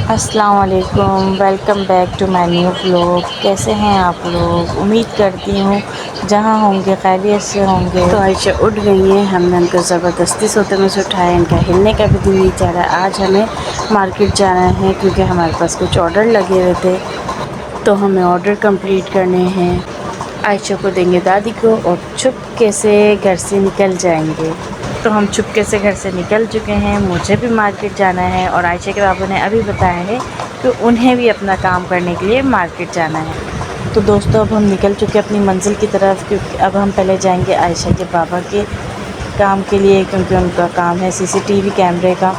अस्सलाम वालेकुम, welcome back to my new vlog. कैसे हैं आप लोग? उम्मीद करती हूँ जहाँ होंगे खैरियत से होंगे। तो आयशा उठ गई है, हमने उनको ज़बरदस्ती सोते में से उठाया। इनका हिलने का भी दिल नहीं चाह रहा। आज हमें मार्केट जाना है क्योंकि हमारे पास कुछ ऑर्डर लगे हुए थे, तो हमें ऑर्डर कंप्लीट करने हैं। आयशा को देंगे दादी को और चुपके से घर से निकल जाएंगे। तो हम चुपके से घर से निकल चुके हैं। मुझे भी मार्केट जाना है और आयशा के बाबू ने अभी बताया है कि उन्हें भी अपना काम करने के लिए मार्केट जाना है। तो दोस्तों अब हम निकल चुके हैं अपनी मंजिल की तरफ, क्योंकि अब हम पहले जाएंगे आयशा के बाबा के काम के लिए, क्योंकि उनका काम है सीसीटीवी कैमरे का।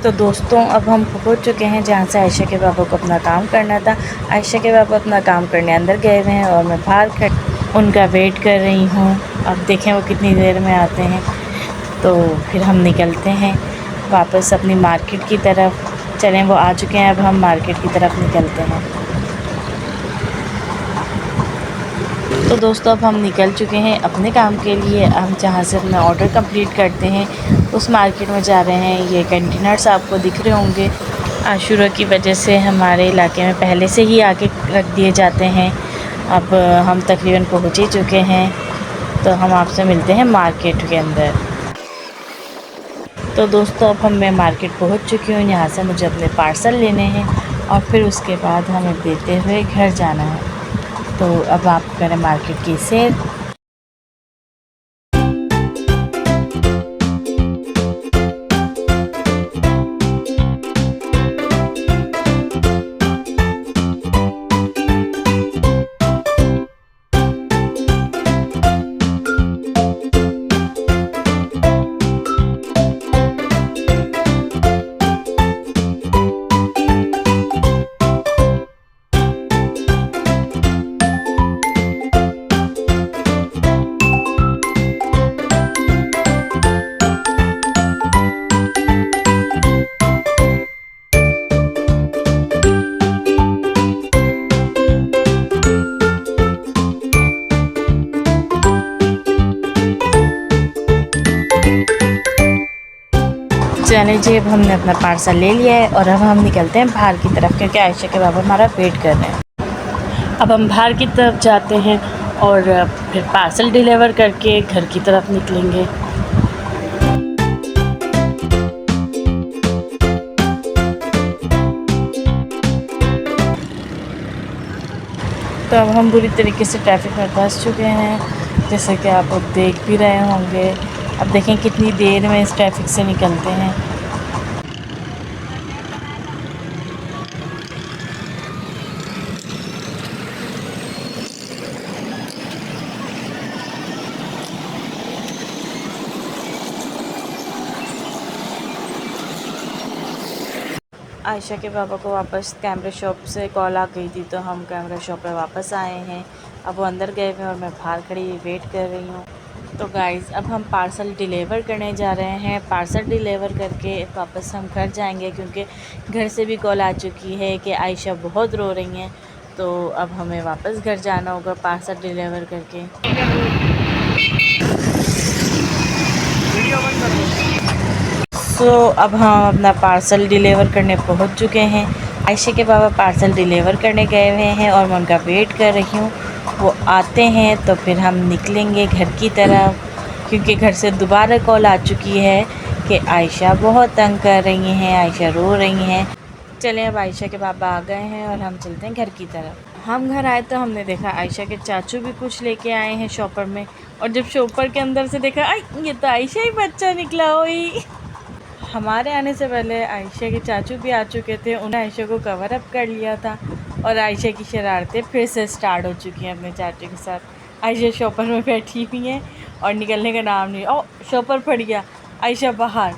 तो दोस्तों अब हम पहुंच चुके हैं जहां से आयशा के बाबा को अपना काम करना था। आयशा के बाबा अपना काम करने अंदर गए हुए हैं और मैं बाहर उनका वेट कर रही हूं। अब देखें वो कितनी देर में आते हैं, तो फिर हम निकलते हैं वापस अपनी मार्केट की तरफ। चलें, वो आ चुके हैं, अब हम मार्केट की तरफ निकलते हैं। तो दोस्तों अब हम निकल चुके हैं अपने काम के लिए। हम जहाँ से अपना ऑर्डर कंप्लीट करते हैं उस मार्केट में जा रहे हैं। ये कंटेनर्स आपको दिख रहे होंगे, आशूरा की वजह से हमारे इलाके में पहले से ही आके रख दिए जाते हैं। अब हम तकरीबन पहुँच ही चुके हैं, तो हम आपसे मिलते हैं मार्केट के अंदर। तो दोस्तों अब मैं मार्केट पहुँच चुकी हूँ। यहाँ से मुझे अपने पार्सल लेने हैं और फिर उसके बाद हमें देते हुए घर जाना है। तो अब आप करें मार्केट की सैर। चलिए जी, अब हमने अपना पार्सल ले लिया है और अब हम निकलते हैं बाहर की तरफ, क्योंकि आयशा के बाबा हमारा वेट कर रहे हैं। अब हम बाहर की तरफ जाते हैं और फिर पार्सल डिलीवर करके घर की तरफ निकलेंगे। तो अब हम बुरी तरीके से ट्रैफिक में फंस चुके हैं, जैसे कि आप अब देख भी रहे होंगे। अब देखें कितनी देर में इस ट्रैफिक से निकलते हैं। आयशा के पापा को वापस कैमरा शॉप से कॉल आ गई थी, तो हम कैमरा शॉप पे वापस आए हैं। अब वो अंदर गए हुए और मैं बाहर खड़ी वेट कर रही हूँ। तो गाइज़ अब हम पार्सल डिलीवर करने जा रहे हैं। पार्सल डिलीवर करके वापस हम घर जाएंगे, क्योंकि घर से भी कॉल आ चुकी है कि आयशा बहुत रो रही हैं। तो अब हमें वापस घर जाना होगा पार्सल डिलीवर करके। तो अब हम अपना पार्सल डिलीवर करने पहुंच चुके हैं। आयशा के बाबा पार्सल डिलीवर करने गए हुए हैं और मैं उनका वेट कर रही हूँ। वो आते हैं तो फिर हम निकलेंगे घर की तरफ, क्योंकि घर से दोबारा कॉल आ चुकी है कि आयशा बहुत तंग कर रही हैं, आयशा रो रही हैं। चलें, अब आयशा के बाबा आ गए हैं और हम चलते हैं घर की तरफ। हम घर आए तो हमने देखा आयशा के चाचू भी कुछ लेके आए हैं शॉपर में, और जब शॉपर के अंदर से देखा, आई ये तो आयशा ही बच्चा निकला हुई। हमारे आने से पहले आयशा के चाचू भी आ चुके थे, उन्होंने आयशा को कवर अप कर लिया था और आयशा की शरारतें फिर से स्टार्ट हो चुकी हैं अपने चाचू के साथ। आयशा शॉपर में बैठी हुई हैं और निकलने का नाम नहीं। ओ शॉपर फट गया, आयशा बाहर।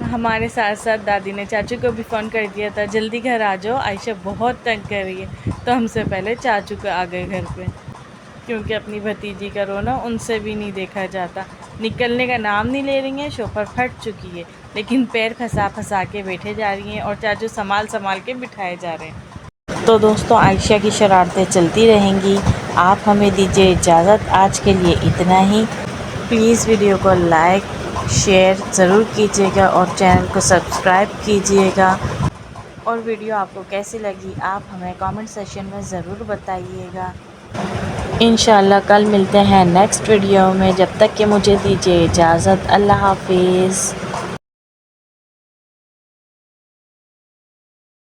हमारे साथ साथ दादी ने चाचू को भी फ़ोन कर दिया था, जल्दी घर आ जाओ, आयशा बहुत तंग कर रही है। तो हमसे पहले चाचू को आ गए घर पे, क्योंकि अपनी भतीजी का रोना उनसे भी नहीं देखा जाता। निकलने का नाम नहीं ले रही हैं, शोफर फट चुकी है, लेकिन पैर फंसा फंसा के बैठे जा रही हैं और चाचू संभाल संभाल के बिठाए जा रहे हैं। तो दोस्तों आयशा की शरारतें चलती रहेंगी। आप हमें दीजिए इजाज़त, आज के लिए इतना ही। प्लीज़ वीडियो को लाइक शेयर ज़रूर कीजिएगा और चैनल को सब्सक्राइब कीजिएगा। और वीडियो आपको कैसी लगी आप हमें कमेंट सेक्शन में ज़रूर बताइएगा। इंशाल्लाह कल मिलते हैं नेक्स्ट वीडियो में। जब तक कि मुझे दीजिए इजाज़त, अल्लाह हाफिज़।